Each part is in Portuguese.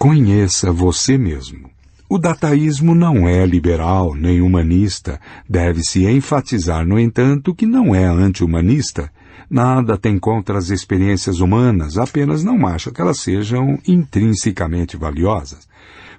Conheça você mesmo. O dataísmo não é liberal nem humanista. Deve-se enfatizar, no entanto, que não é anti-humanista. Nada tem contra as experiências humanas, apenas não acha que elas sejam intrinsecamente valiosas.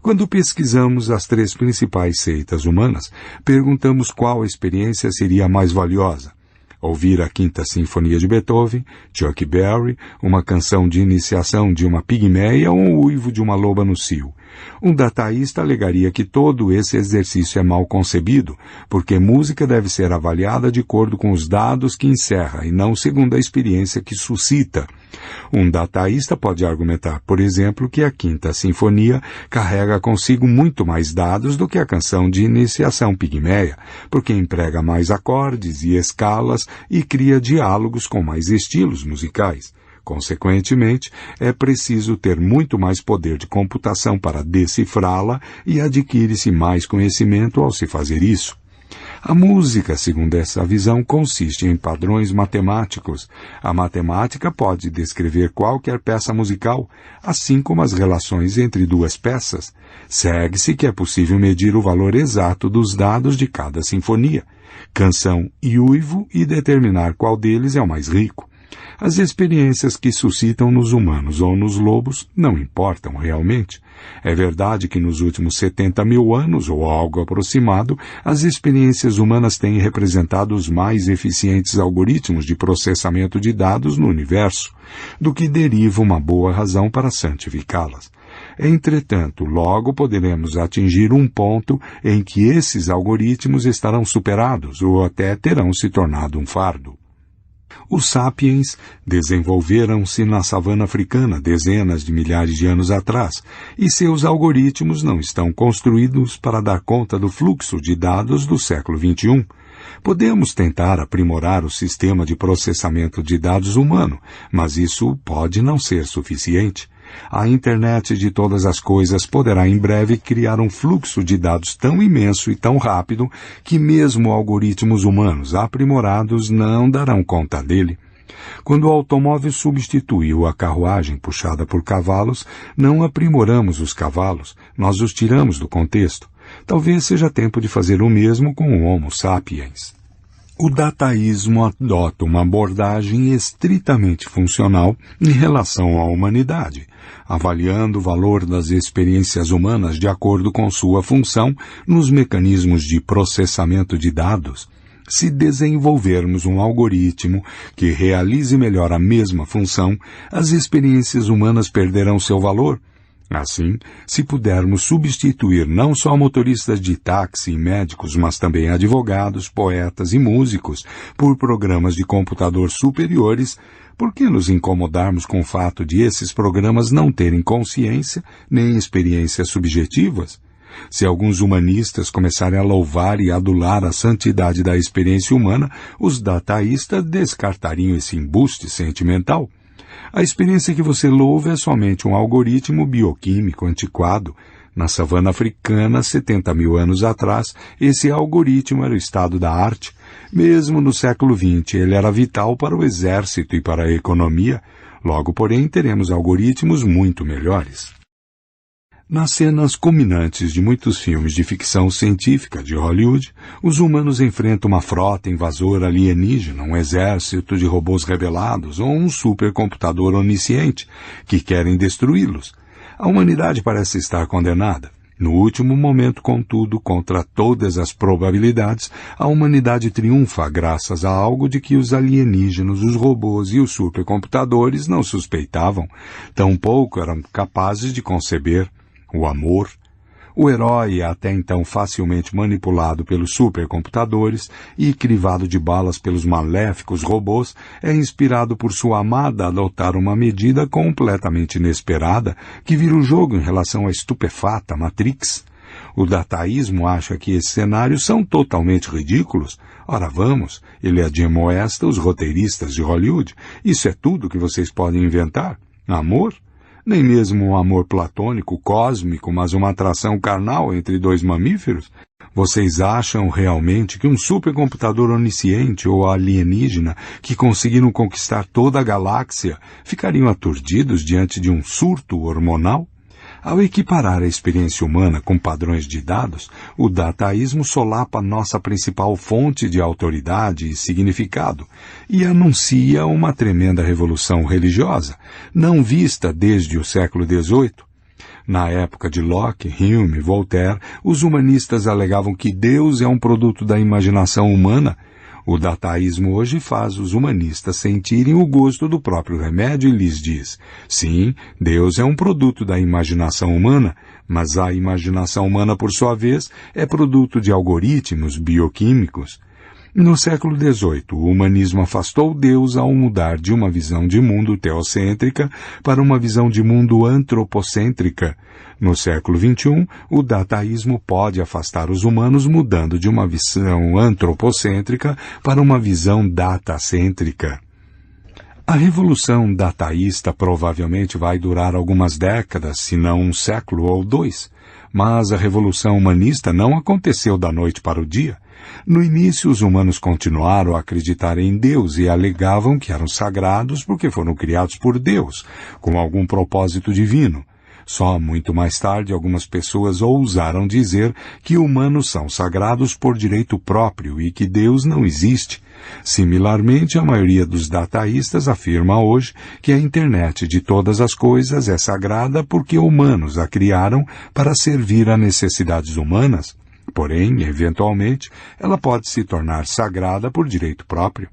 Quando pesquisamos as 3 principais seitas humanas, perguntamos qual experiência seria a mais valiosa. Ouvir a Quinta Sinfonia de Beethoven, Chuck Berry, uma canção de iniciação de uma pigmeia ou o uivo de uma loba no cio. Um dataísta alegaria que todo esse exercício é mal concebido, porque música deve ser avaliada de acordo com os dados que encerra e não segundo a experiência que suscita. Um dataísta pode argumentar, por exemplo, que a Quinta Sinfonia carrega consigo muito mais dados do que a canção de iniciação pigmeia, porque emprega mais acordes e escalas e cria diálogos com mais estilos musicais. Consequentemente, é preciso ter muito mais poder de computação para decifrá-la e adquire-se mais conhecimento ao se fazer isso. A música, segundo essa visão, consiste em padrões matemáticos. A matemática pode descrever qualquer peça musical, assim como as relações entre 2 peças. Segue-se que é possível medir o valor exato dos dados de cada sinfonia, canção e uivo e determinar qual deles é o mais rico. As experiências que suscitam nos humanos ou nos lobos não importam realmente. É verdade que nos últimos 70 mil anos, ou algo aproximado, as experiências humanas têm representado os mais eficientes algoritmos de processamento de dados no universo, do que deriva uma boa razão para santificá-las. Entretanto, logo poderemos atingir um ponto em que esses algoritmos estarão superados ou até terão se tornado um fardo. Os sapiens desenvolveram-se na savana africana dezenas de milhares de anos atrás, e seus algoritmos não estão construídos para dar conta do fluxo de dados do século XXI. Podemos tentar aprimorar o sistema de processamento de dados humano, mas isso pode não ser suficiente. A internet de todas as coisas poderá em breve criar um fluxo de dados tão imenso e tão rápido que mesmo algoritmos humanos aprimorados não darão conta dele. Quando o automóvel substituiu a carruagem puxada por cavalos, não aprimoramos os cavalos, nós os tiramos do contexto. Talvez seja tempo de fazer o mesmo com o Homo sapiens. O dataísmo adota uma abordagem estritamente funcional em relação à humanidade, avaliando o valor das experiências humanas de acordo com sua função nos mecanismos de processamento de dados. Se desenvolvermos um algoritmo que realize melhor a mesma função, as experiências humanas perderão seu valor. Assim, se pudermos substituir não só motoristas de táxi e médicos, mas também advogados, poetas e músicos por programas de computador superiores, por que nos incomodarmos com o fato de esses programas não terem consciência nem experiências subjetivas? Se alguns humanistas começarem a louvar e adular a santidade da experiência humana, os dataístas descartariam esse embuste sentimental. A experiência que você louva é somente um algoritmo bioquímico antiquado. Na savana africana, 70 mil anos atrás, esse algoritmo era o estado da arte. Mesmo no século XX, ele era vital para o exército e para a economia. Logo, porém, teremos algoritmos muito melhores. Nas cenas culminantes de muitos filmes de ficção científica de Hollywood, os humanos enfrentam uma frota invasora alienígena, um exército de robôs rebelados ou um supercomputador onisciente que querem destruí-los. A humanidade parece estar condenada. No último momento, contudo, contra todas as probabilidades, a humanidade triunfa graças a algo de que os alienígenas, os robôs e os supercomputadores não suspeitavam, tampouco eram capazes de conceber: o amor. O herói é até então facilmente manipulado pelos supercomputadores e crivado de balas pelos maléficos robôs, é inspirado por sua amada a adotar uma medida completamente inesperada que vira o jogo em relação à estupefata Matrix. O dataísmo acha que esses cenários são totalmente ridículos. Ora vamos, ele admoesta os roteiristas de Hollywood. Isso é tudo que vocês podem inventar? Amor? Nem mesmo um amor platônico, cósmico, mas uma atração carnal entre 2 mamíferos? Vocês acham realmente que um supercomputador onisciente ou alienígena que conseguiram conquistar toda a galáxia ficariam aturdidos diante de um surto hormonal? Ao equiparar a experiência humana com padrões de dados, o dataísmo solapa nossa principal fonte de autoridade e significado e anuncia uma tremenda revolução religiosa, não vista desde o século XVIII. Na época de Locke, Hume e Voltaire, os humanistas alegavam que Deus é um produto da imaginação humana. O dataísmo hoje faz os humanistas sentirem o gosto do próprio remédio e lhes diz: sim, Deus é um produto da imaginação humana, mas a imaginação humana, por sua vez, é produto de algoritmos bioquímicos. No século XVIII, o humanismo afastou Deus ao mudar de uma visão de mundo teocêntrica para uma visão de mundo antropocêntrica. No século XXI, o dataísmo pode afastar os humanos mudando de uma visão antropocêntrica para uma visão datacêntrica. A revolução dataísta provavelmente vai durar algumas décadas, se não um século ou dois. Mas a revolução humanista não aconteceu da noite para o dia. No início, os humanos continuaram a acreditar em Deus e alegavam que eram sagrados porque foram criados por Deus, com algum propósito divino. Só muito mais tarde, algumas pessoas ousaram dizer que humanos são sagrados por direito próprio e que Deus não existe. Similarmente, a maioria dos dataístas afirma hoje que a internet de todas as coisas é sagrada porque humanos a criaram para servir a necessidades humanas. Porém, eventualmente, ela pode se tornar sagrada por direito próprio.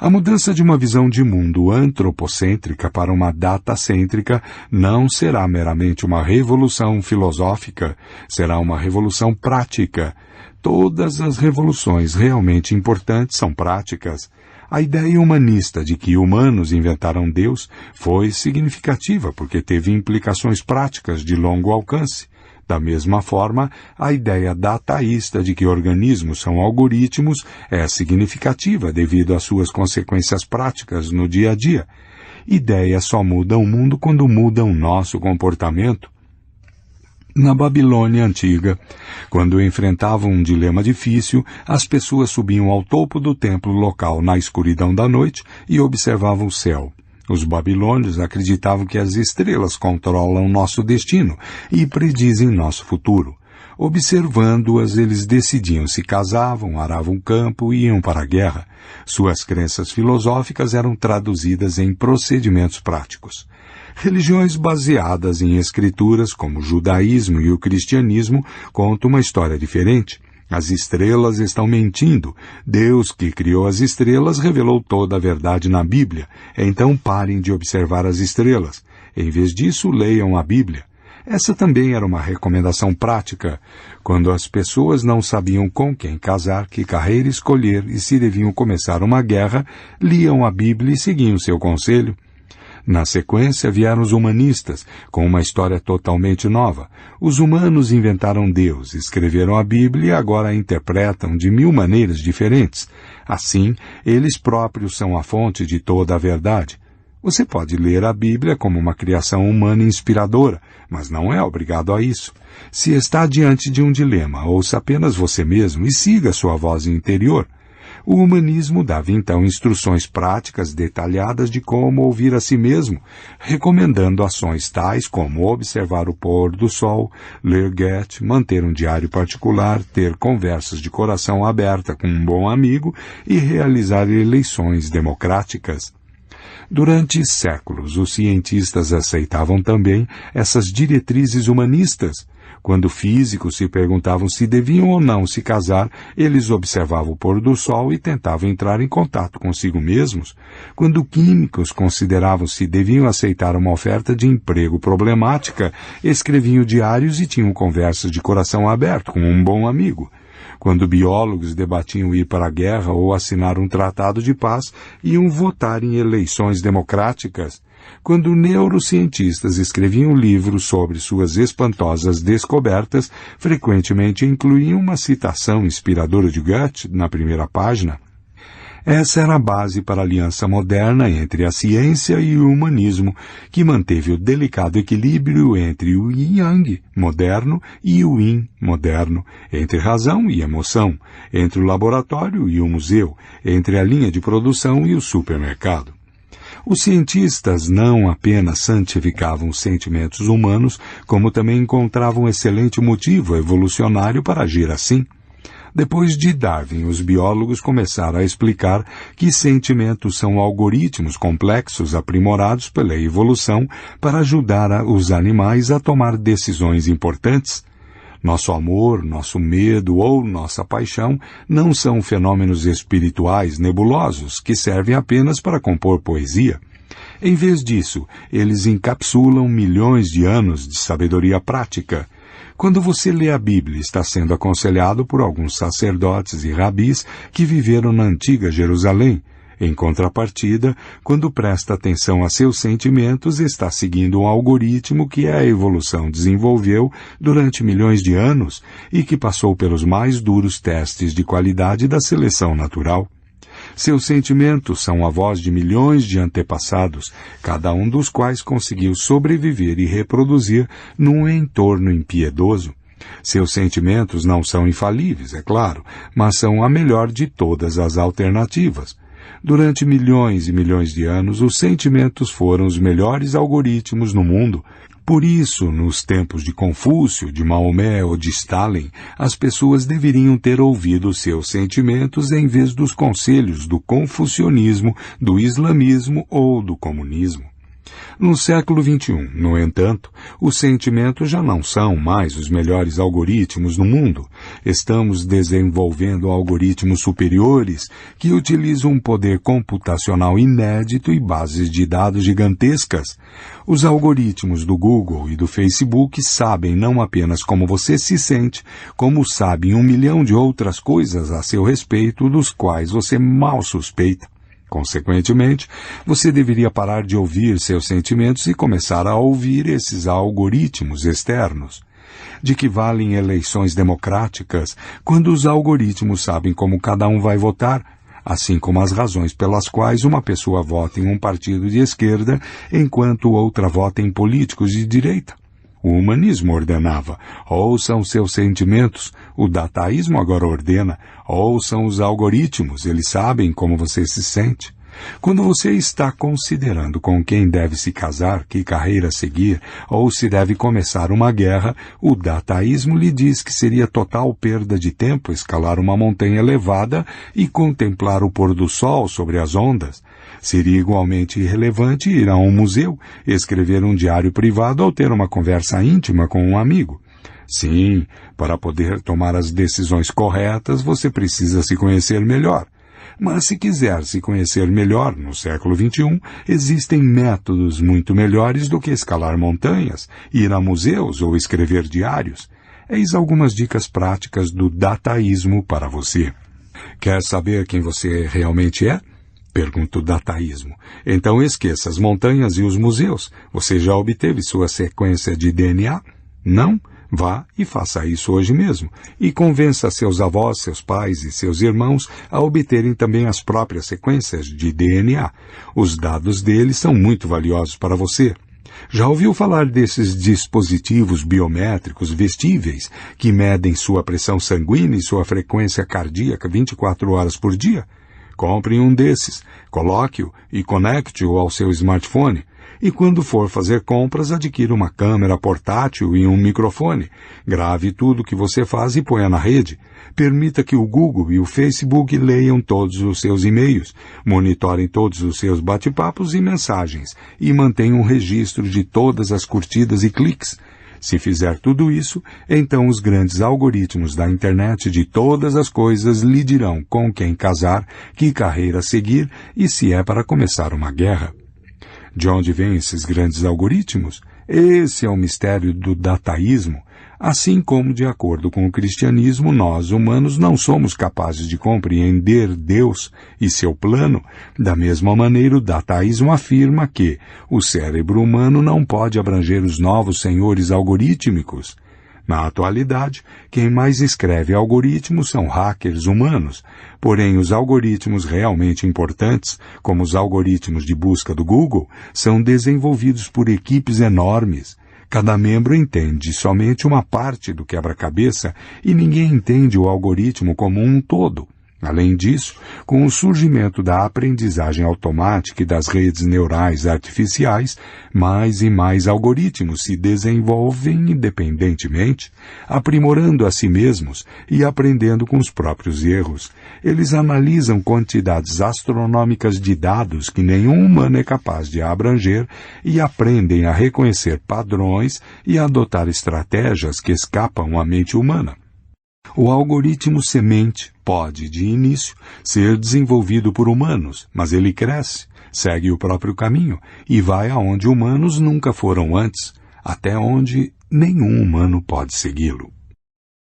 A mudança de uma visão de mundo antropocêntrica para uma datacêntrica não será meramente uma revolução filosófica, será uma revolução prática. Todas as revoluções realmente importantes são práticas. A ideia humanista de que humanos inventaram Deus foi significativa porque teve implicações práticas de longo alcance. Da mesma forma, a ideia dataísta de que organismos são algoritmos é significativa devido às suas consequências práticas no dia a dia. Ideias só mudam o mundo quando mudam nosso comportamento. Na Babilônia Antiga, quando enfrentavam um dilema difícil, as pessoas subiam ao topo do templo local na escuridão da noite e observavam o céu. Os babilônios acreditavam que as estrelas controlam nosso destino e predizem nosso futuro. Observando-as, eles decidiam se casavam, aravam campo e iam para a guerra. Suas crenças filosóficas eram traduzidas em procedimentos práticos. Religiões baseadas em escrituras, como o judaísmo e o cristianismo, contam uma história diferente. As estrelas estão mentindo. Deus, que criou as estrelas, revelou toda a verdade na Bíblia. Então parem de observar as estrelas. Em vez disso, leiam a Bíblia. Essa também era uma recomendação prática. Quando as pessoas não sabiam com quem casar, que carreira escolher e se deviam começar uma guerra, liam a Bíblia e seguiam seu conselho. Na sequência vieram os humanistas, com uma história totalmente nova. Os humanos inventaram Deus, escreveram a Bíblia e agora a interpretam de 1000 maneiras diferentes. Assim, eles próprios são a fonte de toda a verdade. Você pode ler a Bíblia como uma criação humana inspiradora, mas não é obrigado a isso. Se está diante de um dilema, ouça apenas você mesmo e siga sua voz interior. O humanismo dava então instruções práticas detalhadas de como ouvir a si mesmo, recomendando ações tais como observar o pôr do sol, ler Goethe, manter um diário particular, ter conversas de coração aberta com um bom amigo e realizar eleições democráticas. Durante séculos, os cientistas aceitavam também essas diretrizes humanistas. Quando físicos se perguntavam se deviam ou não se casar, eles observavam o pôr do sol e tentavam entrar em contato consigo mesmos. Quando químicos consideravam se deviam aceitar uma oferta de emprego problemática, escreviam diários e tinham conversas de coração aberto com um bom amigo. Quando biólogos debatiam ir para a guerra ou assinar um tratado de paz, iam votar em eleições democráticas. Quando neurocientistas escreviam livros sobre suas espantosas descobertas, frequentemente incluíam uma citação inspiradora de Goethe na primeira página. Essa era a base para a aliança moderna entre a ciência e o humanismo, que manteve o delicado equilíbrio entre o yin-yang moderno e o yin moderno, entre razão e emoção, entre o laboratório e o museu, entre a linha de produção e o supermercado. Os cientistas não apenas santificavam os sentimentos humanos, como também encontravam excelente motivo evolucionário para agir assim. Depois de Darwin, os biólogos começaram a explicar que sentimentos são algoritmos complexos aprimorados pela evolução para ajudar os animais a tomar decisões importantes. Nosso amor, nosso medo ou nossa paixão não são fenômenos espirituais nebulosos que servem apenas para compor poesia. Em vez disso, eles encapsulam milhões de anos de sabedoria prática. Quando você lê a Bíblia, está sendo aconselhado por alguns sacerdotes e rabis que viveram na antiga Jerusalém. Em contrapartida, quando presta atenção a seus sentimentos, está seguindo um algoritmo que a evolução desenvolveu durante milhões de anos e que passou pelos mais duros testes de qualidade da seleção natural. Seus sentimentos são a voz de milhões de antepassados, cada um dos quais conseguiu sobreviver e reproduzir num entorno impiedoso. Seus sentimentos não são infalíveis, é claro, mas são a melhor de todas as alternativas. Durante milhões e milhões de anos, os sentimentos foram os melhores algoritmos no mundo. Por isso, nos tempos de Confúcio, de Maomé ou de Stalin, as pessoas deveriam ter ouvido seus sentimentos em vez dos conselhos do confucionismo, do islamismo ou do comunismo. No século XXI, no entanto, os sentimentos já não são mais os melhores algoritmos no mundo. Estamos desenvolvendo algoritmos superiores que utilizam um poder computacional inédito e bases de dados gigantescas. Os algoritmos do Google e do Facebook sabem não apenas como você se sente, como sabem 1 milhão de outras coisas a seu respeito dos quais você mal suspeita. Consequentemente, você deveria parar de ouvir seus sentimentos e começar a ouvir esses algoritmos externos. De que valem eleições democráticas quando os algoritmos sabem como cada um vai votar, assim como as razões pelas quais uma pessoa vota em um partido de esquerda enquanto outra vota em políticos de direita? O humanismo ordenava, ouçam seus sentimentos. O dataísmo agora ordena, ouçam os algoritmos, eles sabem como você se sente. Quando você está considerando com quem deve se casar, que carreira seguir, ou se deve começar uma guerra, o dataísmo lhe diz que seria total perda de tempo escalar uma montanha elevada e contemplar o pôr do sol sobre as ondas. Seria igualmente irrelevante ir a um museu, escrever um diário privado ou ter uma conversa íntima com um amigo. Sim, para poder tomar as decisões corretas, você precisa se conhecer melhor. Mas se quiser se conhecer melhor no século XXI, existem métodos muito melhores do que escalar montanhas, ir a museus ou escrever diários. Eis algumas dicas práticas do dataísmo para você. Quer saber quem você realmente é? Pergunta o dataísmo. Então esqueça as montanhas e os museus. Você já obteve sua sequência de DNA? Não? Vá e faça isso hoje mesmo. E convença seus avós, seus pais e seus irmãos a obterem também as próprias sequências de DNA. Os dados deles são muito valiosos para você. Já ouviu falar desses dispositivos biométricos vestíveis que medem sua pressão sanguínea e sua frequência cardíaca 24 horas por dia? Compre um desses, coloque-o e conecte-o ao seu smartphone. E quando for fazer compras, adquira uma câmera portátil e um microfone. Grave tudo o que você faz e ponha na rede. Permita que o Google e o Facebook leiam todos os seus e-mails, monitorem todos os seus bate-papos e mensagens, e mantenham um registro de todas as curtidas e cliques. Se fizer tudo isso, então os grandes algoritmos da internet de todas as coisas lhe dirão com quem casar, que carreira seguir e se é para começar uma guerra. De onde vêm esses grandes algoritmos? Esse é o mistério do dataísmo. Assim como, de acordo com o cristianismo, nós, humanos, não somos capazes de compreender Deus e seu plano, da mesma maneira o dataísmo afirma que o cérebro humano não pode abranger os novos senhores algorítmicos. Na atualidade, quem mais escreve algoritmos são hackers humanos, porém os algoritmos realmente importantes, como os algoritmos de busca do Google, são desenvolvidos por equipes enormes. Cada membro entende somente uma parte do quebra-cabeça e ninguém entende o algoritmo como um todo. Além disso, com o surgimento da aprendizagem automática e das redes neurais artificiais, mais e mais algoritmos se desenvolvem independentemente, aprimorando a si mesmos e aprendendo com os próprios erros. Eles analisam quantidades astronômicas de dados que nenhum humano é capaz de abranger e aprendem a reconhecer padrões e a adotar estratégias que escapam à mente humana. O algoritmo semente pode, de início, ser desenvolvido por humanos, mas ele cresce, segue o próprio caminho e vai aonde humanos nunca foram antes, até onde nenhum humano pode segui-lo.